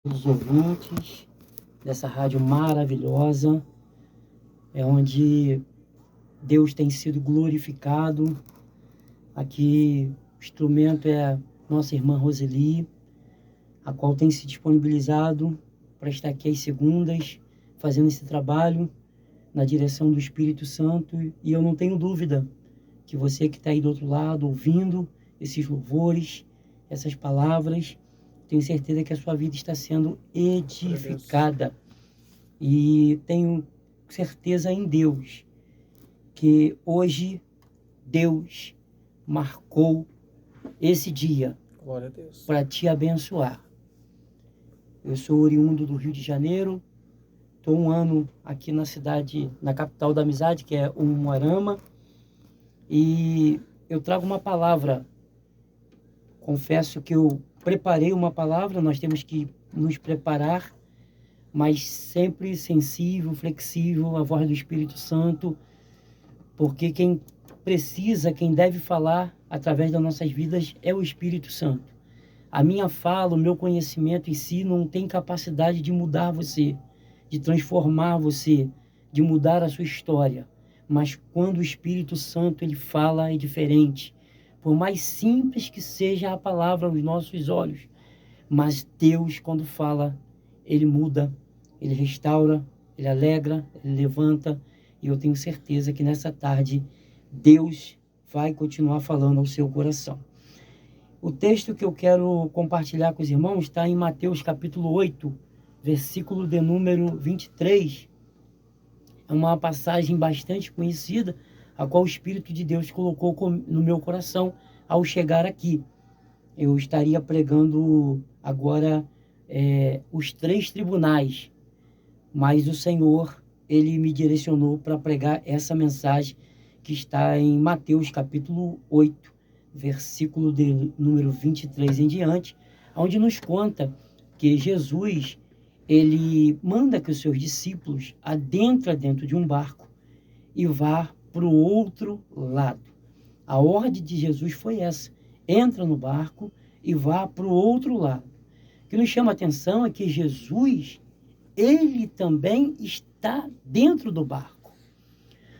Os ouvintes dessa rádio maravilhosa, onde Deus tem sido glorificado. Aqui o instrumento é nossa irmã Roseli, a qual tem se disponibilizado para estar aqui às segundas, fazendo esse trabalho na direção do Espírito Santo. E eu não tenho dúvida que você que está aí do outro lado, ouvindo esses louvores, essas palavras, tenho certeza que a sua vida está sendo edificada. E tenho certeza em Deus que hoje Deus marcou esse dia para te abençoar. Eu sou oriundo do Rio de Janeiro, estou um ano aqui na cidade, na capital da amizade, que é Umuarama, e eu trago uma palavra. Confesso que eu preparei uma palavra, nós temos que nos preparar, mas sempre sensível, flexível à voz do Espírito Santo, porque quem precisa, quem deve falar através das nossas vidas é o Espírito Santo. A minha fala, o meu conhecimento em si não tem capacidade de mudar você, de transformar você, de mudar a sua história. Mas quando o Espírito Santo ele fala, é diferente. Por mais simples que seja a palavra aos nossos olhos, mas Deus, quando fala, ele muda, ele restaura, ele alegra, ele levanta. E eu tenho certeza que nessa tarde Deus vai continuar falando ao seu coração. O texto que eu quero compartilhar com os irmãos está em Mateus capítulo 8, versículo de número 23. É uma passagem bastante conhecida, a qual o Espírito de Deus colocou no meu coração ao chegar aqui. Eu estaria pregando agora os 3 tribunais, mas o Senhor, ele me direcionou para pregar essa mensagem que está em Mateus capítulo 8, versículo de número 23 em diante, onde nos conta que Jesus, ele manda que os seus discípulos adentrem dentro de um barco e vá para o outro lado. A ordem de Jesus foi essa: entra no barco e vá para o outro lado. O que nos chama a atenção é que Jesus, ele também está dentro do barco.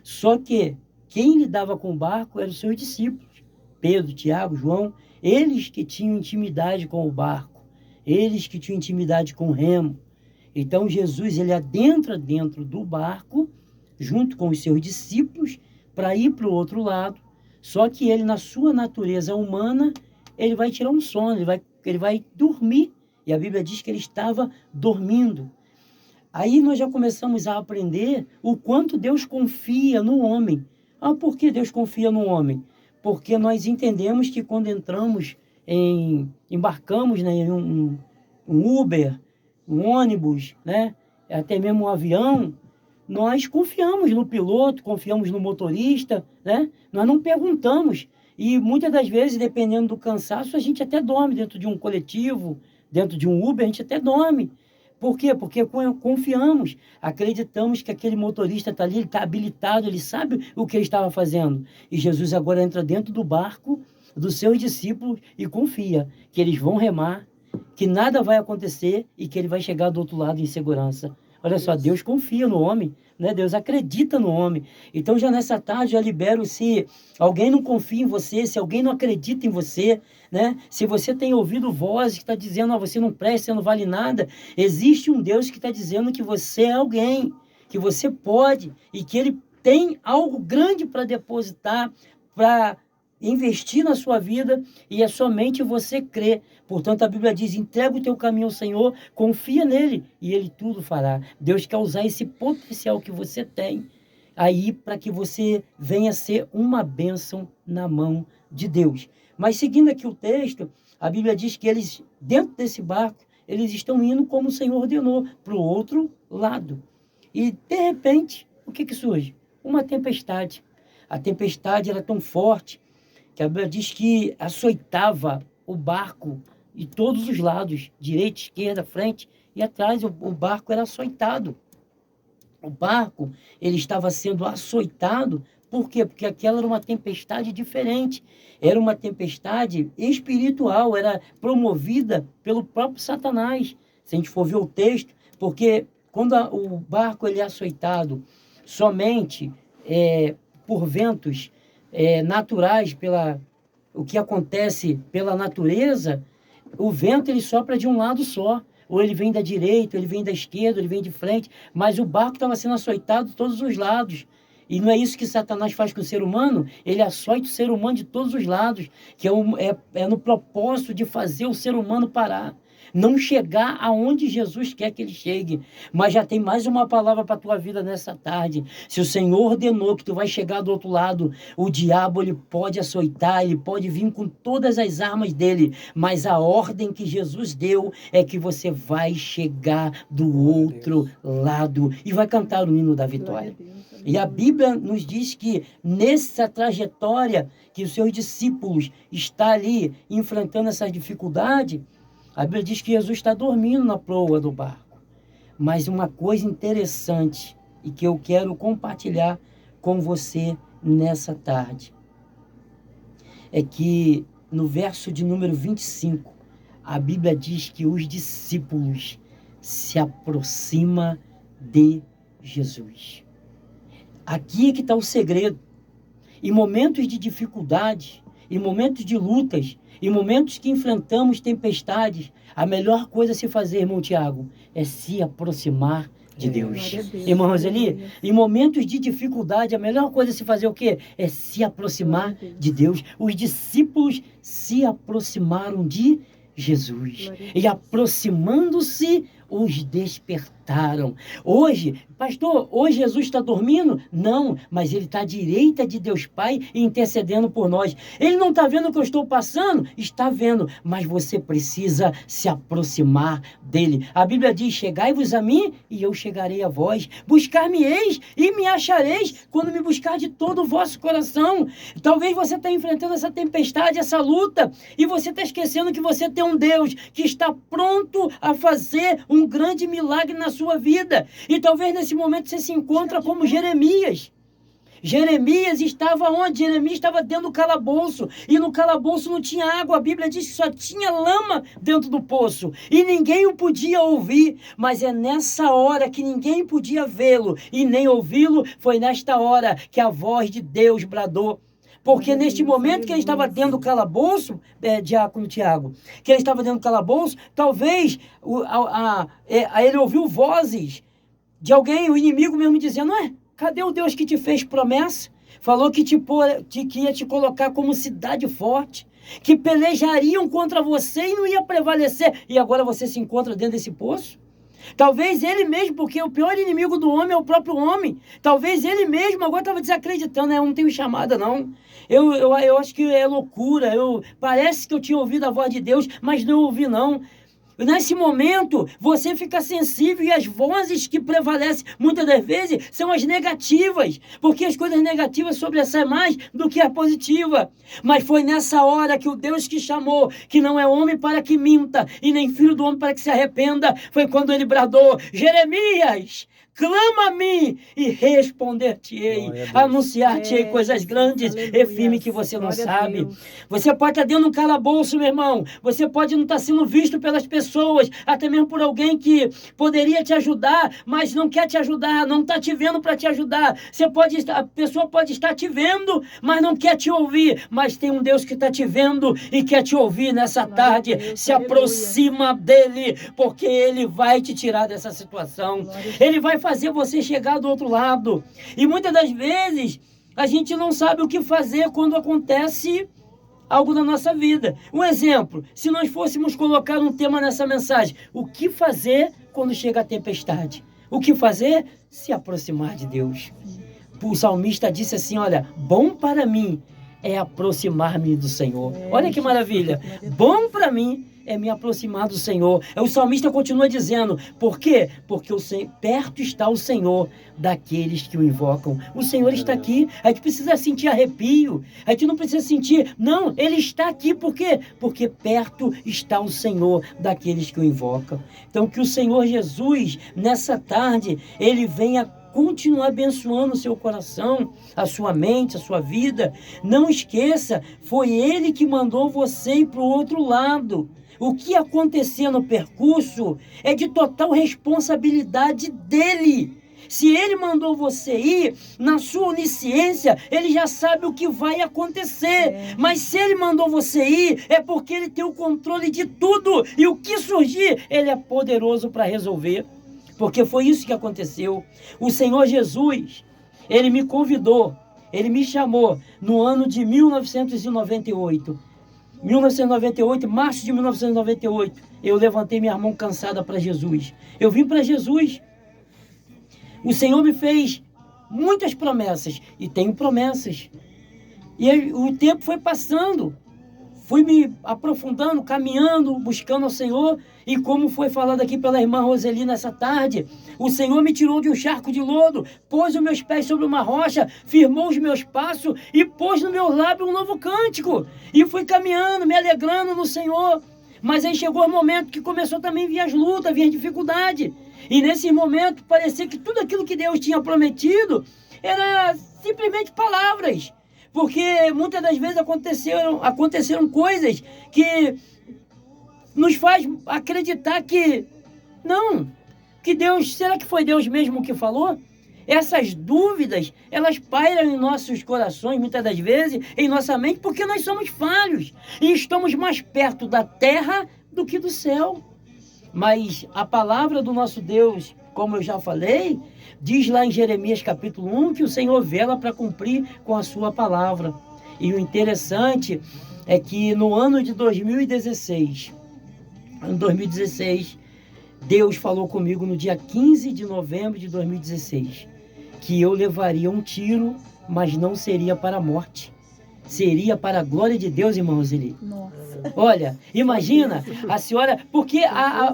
Só que quem lidava com o barco eram os seus discípulos, Pedro, Tiago, João, eles que tinham intimidade com o barco, eles que tinham intimidade com o remo. Então Jesus, ele adentra dentro do barco, junto com os seus discípulos, para ir para o outro lado. Só que ele, na sua natureza humana, ele vai tirar um sono, ele vai dormir. E a Bíblia diz que ele estava dormindo. Aí nós já começamos a aprender o quanto Deus confia no homem. Por que Deus confia no homem? Porque nós entendemos que quando embarcamos, né, em um Uber, um ônibus, né, até mesmo um avião, nós confiamos no piloto, confiamos no motorista, né? Nós não perguntamos. E muitas das vezes, dependendo do cansaço, a gente até dorme dentro de um coletivo, dentro de um Uber, a gente até dorme. Por quê? Porque confiamos, acreditamos que aquele motorista está ali, ele está habilitado, ele sabe o que ele estava fazendo. E Jesus agora entra dentro do barco dos seus discípulos e confia que eles vão remar, que nada vai acontecer e que ele vai chegar do outro lado em segurança. Olha só, Deus confia no homem, né? Deus acredita no homem. Então, já nessa tarde, já libero, se alguém não confia em você, se alguém não acredita em você, né? Se você tem ouvido vozes que está dizendo, você não presta, você não vale nada, existe um Deus que está dizendo que você é alguém, que você pode e que Ele tem algo grande para depositar, para investir na sua vida, e é somente você crer. Portanto, a Bíblia diz: entrega o teu caminho ao Senhor, confia nele e ele tudo fará. Deus quer usar esse potencial que você tem aí para que você venha ser uma bênção na mão de Deus. Mas seguindo aqui o texto, a Bíblia diz que eles, dentro desse barco, eles estão indo como o Senhor ordenou, para o outro lado. E, de repente, o que surge? Uma tempestade. A tempestade era tão forte que a Bíblia diz que açoitava o barco de todos os lados, direita, esquerda, frente e atrás. O barco era açoitado. O barco, ele estava sendo açoitado. Por quê? Porque aquela era uma tempestade diferente. Era uma tempestade espiritual, era promovida pelo próprio Satanás. se a gente for ver o texto, porque quando o barco ele é açoitado somente por ventos naturais, o que acontece pela natureza, o vento ele sopra de um lado só. Ou ele vem da direita, ou ele vem da esquerda, ou ele vem de frente. Mas o barco estava sendo açoitado de todos os lados. E não é isso que Satanás faz com o ser humano? Ele açoita o ser humano de todos os lados, que é no propósito de fazer o ser humano parar. Não chegar aonde Jesus quer que ele chegue. Mas já tem mais uma palavra para a tua vida nessa tarde. Se o Senhor ordenou que tu vai chegar do outro lado, o diabo ele pode açoitar, ele pode vir com todas as armas dele, mas a ordem que Jesus deu é que você vai chegar do outro lado e vai cantar o hino da vitória. E a Bíblia nos diz que nessa trajetória que os seus discípulos estão ali enfrentando essa dificuldade, a Bíblia diz que Jesus está dormindo na proa do barco. Mas uma coisa interessante e que eu quero compartilhar com você nessa tarde é que no verso de número 25, a Bíblia diz que os discípulos se aproximam de Jesus. Aqui é que está o segredo. Em momentos de dificuldade, em momentos de lutas, em momentos que enfrentamos tempestades, a melhor coisa a se fazer, irmão Tiago, é se aproximar de Deus. Irmão Roseli, em momentos de dificuldade, a melhor coisa a se fazer o quê? É se aproximar de Deus. Os discípulos se aproximaram de Jesus. E aproximando-se, os despertaram. Hoje, pastor, hoje Jesus está dormindo? Não, mas ele está à direita de Deus Pai intercedendo por nós. Ele não está vendo o que eu estou passando? Está vendo, mas você precisa se aproximar dele. A Bíblia diz, chegai-vos a mim e eu chegarei a vós. Buscar-me-eis e me achareis quando me buscar de todo o vosso coração. Talvez você está enfrentando essa tempestade, essa luta, e você está esquecendo que você tem um Deus que está pronto a fazer um grande milagre na sua vida. E talvez nesse momento você se encontra como Jeremias. Jeremias estava onde? Jeremias estava dentro do calabouço. E no calabouço não tinha água. A Bíblia diz que só tinha lama dentro do poço. E ninguém o podia ouvir. Mas é nessa hora que ninguém podia vê-lo e nem ouvi-lo. Foi nesta hora que a voz de Deus bradou. Porque neste momento que ele estava dentro do calabouço, diácono Tiago, que ele estava dentro do calabouço, talvez ele ouviu vozes de alguém, o inimigo mesmo dizendo, cadê o Deus que te fez promessa? Falou que que ia te colocar como cidade forte, que pelejariam contra você e não ia prevalecer. E agora você se encontra dentro desse poço? Talvez ele mesmo, porque o pior inimigo do homem é o próprio homem. Talvez ele mesmo agora estava desacreditando, eu não tenho chamada não. Eu acho que é loucura, parece que eu tinha ouvido a voz de Deus, mas não ouvi não. Nesse momento, você fica sensível e as vozes que prevalecem muitas das vezes são as negativas, porque as coisas negativas sobressaem mais do que a positiva. Mas foi nessa hora que o Deus que chamou, que não é homem para que minta e nem filho do homem para que se arrependa, foi quando ele bradou, Jeremias, clama a mim e responder-te-ei, anunciar-te-ei coisas grandes e firmes que você não sabe. Você pode estar dentro de um calabouço, meu irmão. Você pode não estar sendo visto pelas pessoas, até mesmo por alguém que poderia te ajudar, mas não quer te ajudar, não está te vendo para te ajudar. A pessoa pode estar te vendo, mas não quer te ouvir. Mas tem um Deus que está te vendo e quer te ouvir nessa tarde. Se aproxima dele, porque ele vai te tirar dessa situação. Ele vai fazer você chegar do outro lado. E muitas das vezes a gente não sabe o que fazer quando acontece algo na nossa vida. Um exemplo, se nós fôssemos colocar um tema nessa mensagem, o que fazer quando chega a tempestade? O que fazer? Se aproximar de Deus. O salmista disse assim, olha, bom para mim é aproximar-me do Senhor. Olha que maravilha. Bom para mim é me aproximar do Senhor. O salmista continua dizendo, por quê? Porque perto está o Senhor daqueles que o invocam. O Senhor está aqui, a gente precisa sentir arrepio, a gente não precisa sentir, não, Ele está aqui, por quê? Porque perto está o Senhor daqueles que o invocam. Então que o Senhor Jesus, nessa tarde, Ele venha continuar abençoando o seu coração, a sua mente, a sua vida. Não esqueça, foi Ele que mandou você ir para o outro lado. O que acontecer no percurso é de total responsabilidade dele. Se ele mandou você ir, na sua onisciência, ele já sabe o que vai acontecer. Mas se ele mandou você ir, é porque ele tem o controle de tudo. E o que surgir, ele é poderoso para resolver. Porque foi isso que aconteceu. O Senhor Jesus, ele me convidou, ele me chamou no ano de 1998. 1998, março de 1998, eu levantei minha mão cansada para Jesus. Eu vim para Jesus. O Senhor me fez muitas promessas, e tenho promessas. E o tempo foi passando, fui me aprofundando, caminhando, buscando ao Senhor, e como foi falado aqui pela irmã Roseli nessa tarde, o Senhor me tirou de um charco de lodo, pôs os meus pés sobre uma rocha, firmou os meus passos e pôs no meu lábio um novo cântico. E fui caminhando, me alegrando no Senhor. Mas aí chegou o momento que começou também a vir as lutas, vir as dificuldades. E nesse momento parecia que tudo aquilo que Deus tinha prometido era simplesmente palavras. Porque muitas das vezes aconteceram coisas que nos faz acreditar que não, que Deus, será que foi Deus mesmo que falou? Essas dúvidas, elas pairam em nossos corações, muitas das vezes, em nossa mente, porque nós somos falhos e estamos mais perto da terra do que do céu. Mas a palavra do nosso Deus, como eu já falei, diz lá em Jeremias capítulo 1 que o Senhor vela para cumprir com a sua palavra. E o interessante é que no ano de 2016, Deus falou comigo no dia 15 de novembro de 2016, que eu levaria um tiro, mas não seria para a morte. Seria para a glória de Deus, irmã Roseli. Nossa. Olha, imagina a senhora, porque a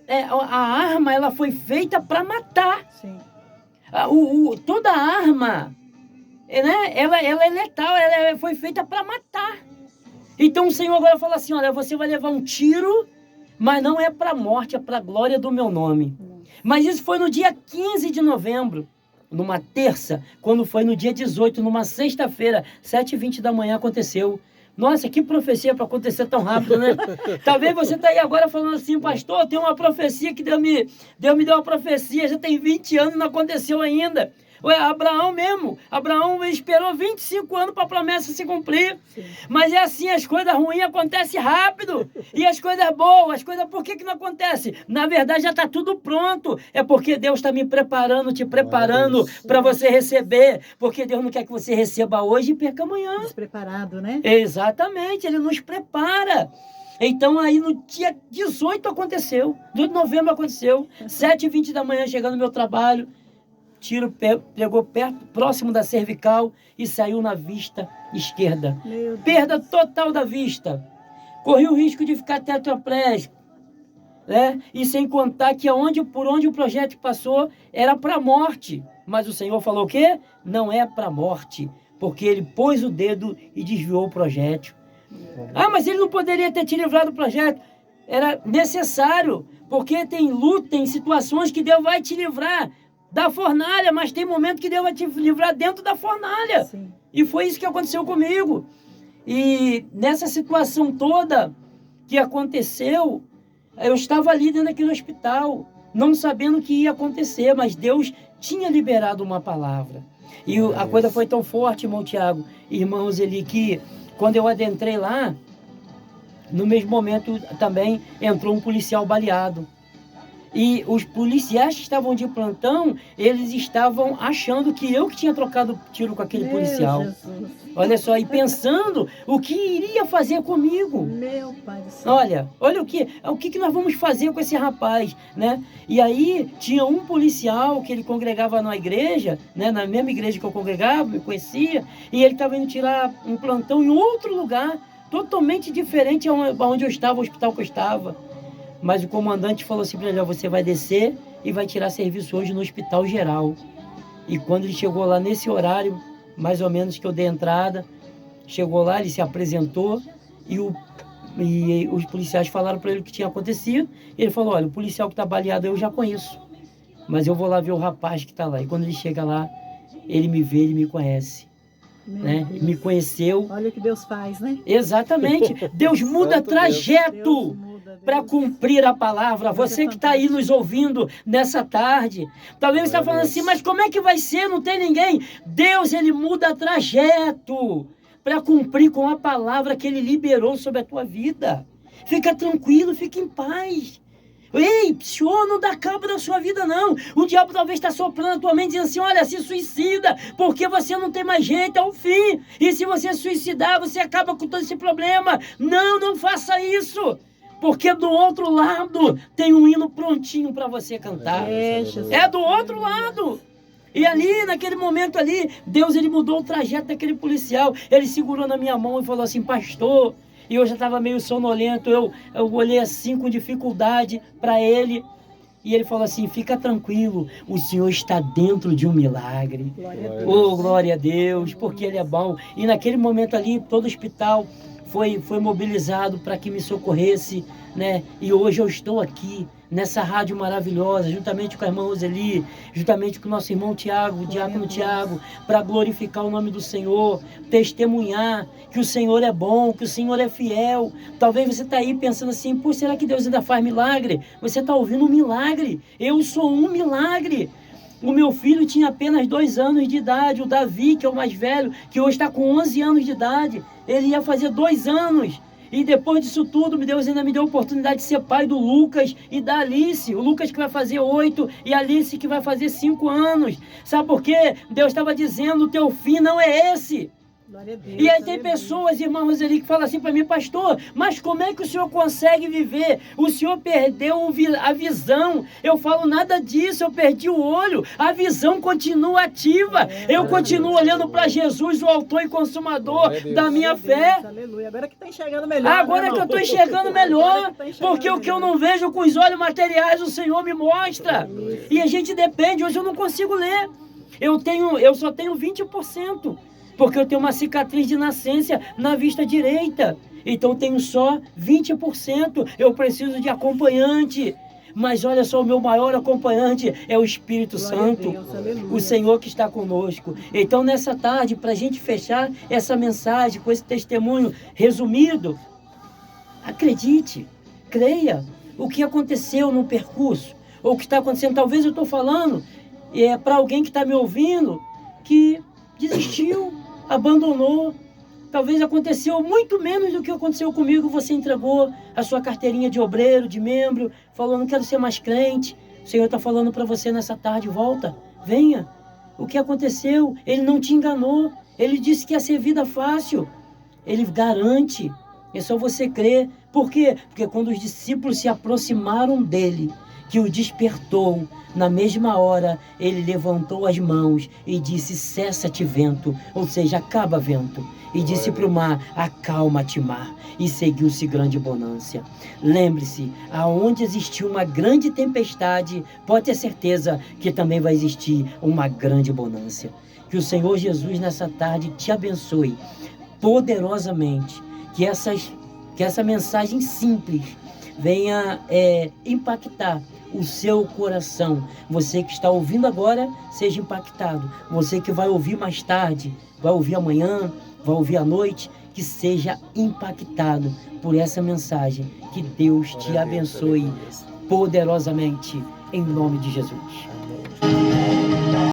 arma ela foi feita para matar. Sim. Toda arma, né, ela é letal, ela foi feita para matar. Então o Senhor agora fala assim, olha, você vai levar um tiro, mas não é para a morte, é para a glória do meu nome. Mas isso foi no dia 15 de novembro. Numa terça, quando foi no dia 18, numa sexta-feira, 7h20 da manhã aconteceu. Nossa, que profecia para acontecer tão rápido, né? Talvez você está aí agora falando assim, pastor, tem uma profecia que Deus me deu uma profecia, já tem 20 anos e não aconteceu ainda. Ué, Abraão mesmo, Abraão esperou 25 anos para a promessa se cumprir. Sim. Mas é assim, as coisas ruins acontecem rápido. E as coisas boas, por que não acontece? Na verdade já está tudo pronto. É porque Deus está me preparando, te preparando para você receber. Porque Deus não quer que você receba hoje e perca amanhã. Despreparado, né? Exatamente, Ele nos prepara. Então aí no dia 18 aconteceu, 18 de novembro aconteceu, 7h20 da manhã chegando no meu trabalho, tiro pegou próximo da cervical e saiu na vista esquerda. Perda total da vista. Corri o risco de ficar tetraplégico, né? E sem contar que por onde o projeto passou era para a morte. Mas o Senhor falou o quê? Não é para a morte, porque Ele pôs o dedo e desviou o projétil. Ah, mas Ele não poderia ter te livrado do projeto. Era necessário, porque tem luta, tem situações que Deus vai te livrar da fornalha, mas tem momento que Deus vai te livrar dentro da fornalha. Sim. E foi isso que aconteceu comigo. E nessa situação toda que aconteceu, eu estava ali dentro daquele hospital, não sabendo o que ia acontecer, mas Deus tinha liberado uma palavra. E a coisa foi tão forte, irmão Tiago, irmão Roseli, que quando eu adentrei lá, no mesmo momento também entrou um policial baleado. E os policiais que estavam de plantão, eles estavam achando que eu que tinha trocado tiro com aquele policial. Jesus. Olha só, e pensando o que iria fazer comigo. Meu pai do céu. Olha o que nós vamos fazer com esse rapaz, né? E aí tinha um policial que ele congregava na igreja, né? Na mesma igreja que eu congregava, me conhecia, e ele estava indo tirar um plantão em outro lugar, totalmente diferente aonde eu estava, o hospital que eu estava. Mas o comandante falou assim para ele, você vai descer e vai tirar serviço hoje no hospital geral. E quando ele chegou lá nesse horário, mais ou menos que eu dei entrada, chegou lá, ele se apresentou e os policiais falaram para ele o que tinha acontecido. E ele falou, olha, o policial que está baleado eu já conheço, mas eu vou lá ver o rapaz que está lá. E quando ele chega lá, ele me vê, ele me conhece. Né? Me conheceu. Olha o que Deus faz, né? Exatamente. Deus muda trajeto. para cumprir a palavra. Você que está aí nos ouvindo nessa tarde, talvez você está falando assim, mas como é que vai ser? Não tem ninguém. Deus, ele muda trajeto para cumprir com a palavra que ele liberou sobre a tua vida. Fica tranquilo, fica em paz. Ei, senhor, não dá cabo da sua vida, não. O diabo talvez está soprando a tua mente, dizendo assim, olha, se suicida, porque você não tem mais jeito, é o fim. E se você suicidar, você acaba com todo esse problema. Não, não faça isso. Porque do outro lado tem um hino prontinho para você cantar. É do outro lado. E ali, naquele momento ali, Deus, ele mudou o trajeto daquele policial. Ele segurou na minha mão e falou assim, pastor... E eu já estava meio sonolento, eu olhei assim com dificuldade para ele. E ele falou assim, fica tranquilo, o Senhor está dentro de um milagre. Glória a Deus, porque Ele é bom. E naquele momento ali, todo o hospital foi mobilizado para que me socorresse, né? E hoje eu estou aqui, nessa rádio maravilhosa, juntamente com a irmã Roseli, juntamente com o nosso irmão Tiago, o diácono Tiago, para glorificar o nome do Senhor, testemunhar que o Senhor é bom, que o Senhor é fiel. Talvez você está aí pensando assim, pô, será que Deus ainda faz milagre? Você está ouvindo um milagre. Eu sou um milagre. O meu filho tinha apenas 2 anos de idade, o Davi, que é o mais velho, que hoje está com 11 anos de idade, ele ia fazer 2 anos. E depois disso tudo, Deus ainda me deu a oportunidade de ser pai do Lucas e da Alice. O Lucas que vai fazer 8 e a Alice que vai fazer 5 anos. Sabe por quê? Deus estava dizendo, o teu fim não é esse. Deus, e aí tem pessoas, irmão Roseli, que falam assim para mim, pastor, mas como é que o senhor consegue viver? O senhor perdeu a visão. Eu falo, nada disso, eu perdi o olho. A visão continua ativa. Eu continuo olhando para Jesus, o autor e consumador da minha fé. Aleluia. Agora que está enxergando melhor. Agora que eu estou enxergando melhor, porque o que eu não vejo com os olhos materiais, o Senhor me mostra. E a gente depende, hoje eu não consigo ler. Eu só tenho 20%. Porque eu tenho uma cicatriz de nascença na vista direita. Então eu tenho só 20%. Eu preciso de acompanhante. Mas olha só, o meu maior acompanhante é o Espírito Santo. Deus, o Senhor que está conosco. Então nessa tarde, para a gente fechar essa mensagem com esse testemunho resumido, acredite, creia o que aconteceu no percurso. Ou o que está acontecendo. Talvez eu estou falando para alguém que está me ouvindo que desistiu, abandonou. Talvez aconteceu muito menos do que aconteceu comigo. Você entregou a sua carteirinha de obreiro, de membro, falou, não quero ser mais crente. O Senhor está falando para você nessa tarde, volta, venha. O que aconteceu? Ele não te enganou. Ele disse que ia ser vida fácil. Ele garante. É só você crer. Por quê? Porque quando os discípulos se aproximaram dele, que o despertou, na mesma hora ele levantou as mãos e disse, cessa-te vento, ou seja, acaba vento. E disse para o mar, acalma-te mar, e seguiu-se grande bonança. Lembre-se, aonde existiu uma grande tempestade, pode ter certeza que também vai existir uma grande bonança. Que o Senhor Jesus nessa tarde te abençoe poderosamente, que essa mensagem simples venha impactar o seu coração. Você que está ouvindo agora, seja impactado. Você que vai ouvir mais tarde, vai ouvir amanhã, vai ouvir à noite, que seja impactado por essa mensagem. Que Deus te abençoe poderosamente, em nome de Jesus.